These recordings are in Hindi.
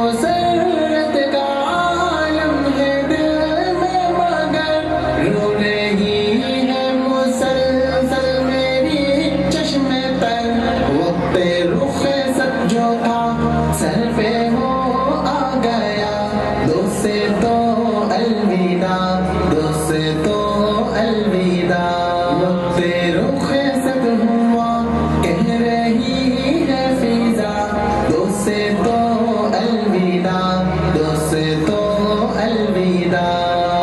मुसर्रत का आलम है दिल में मगर रो रही है मुसलसल मेरी चश्मे तर। वक्त रुख सब जो था सर पे हो आ गया। दोस्त तो अलविदा, दोस्त तो अलविदा। वक्त रुख सब हुआ कह रही है फिजा। दोस्त तो अलविदा, दोस्त तो अलविदा।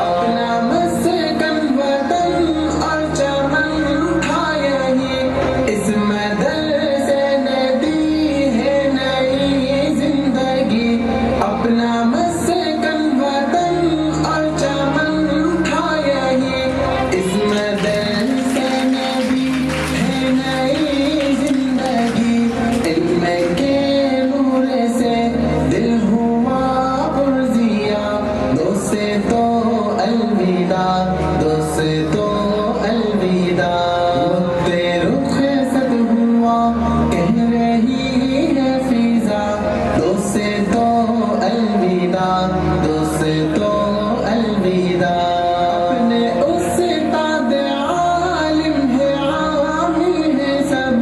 अपना मस्कन वतन और चमन था यही, इस मदरसे ने दी है नई जिंदगी। अपना मस्कन वतन और चमन था यही, इस मदरसे ने दी है नई जिंदगी। इल्म के नूर से दिल हुआ पुरजिया। दोस्त तो अलविदा, दोस्त तो अलविदा। वक्त रुख सद हुआ कह रही है फिजा। दोस्त तो अलविदा, दोस्त तो अलविदा। अपने उस्ताद आलिम है आमिल है सब,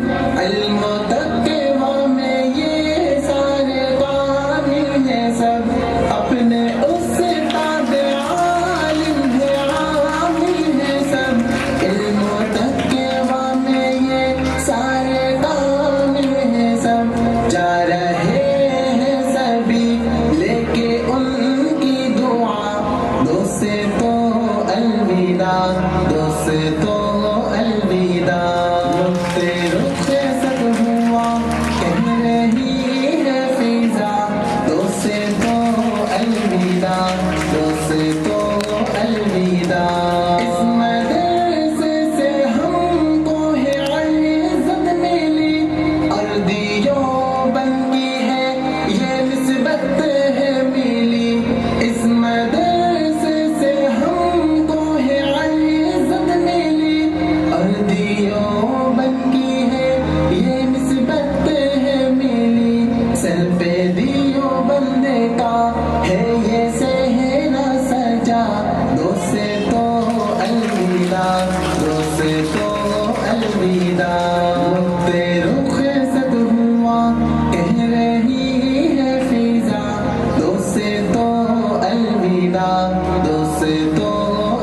इल्म तक़वा में ये सारे कामिल है सब। अपने उस्ताद आलिम है आमिल है सब, इल्म तक़वा में ये सारे कामिल है सब। जा रहे हैं सभी लेके उनकी दुआ। दोस्त तो अलविदा, दोस्त तो अलविदा। वक्त रुख सद हुआ कह रही है फिजा। दोस्त तो अलविदा, दोस्त तो अलविदा। इस मदरसे से हमको है इज़्ज़त मिली, अर्दियों बनकी है ये निस्बत है मिली। इस मदरसे से हमको है इज़्ज़त मिली, अर्दियों बनकी है ये निस्बत है मिली। सर पे दियो बंदे का है ये सहरा सजा। दोस्त तो अलविदा, दोस्त तो अलविदा। वक्त रुख सद हुआ कह रही है फिजा। दोस्त तो अलविदा, दोस्त तो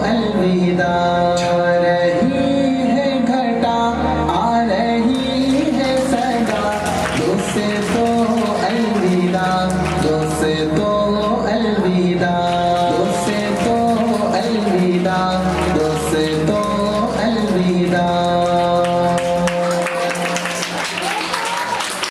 अलविदा। छा रही है घटा आ रही है सदा। दोस्त तो अलविदा, दोस्त तो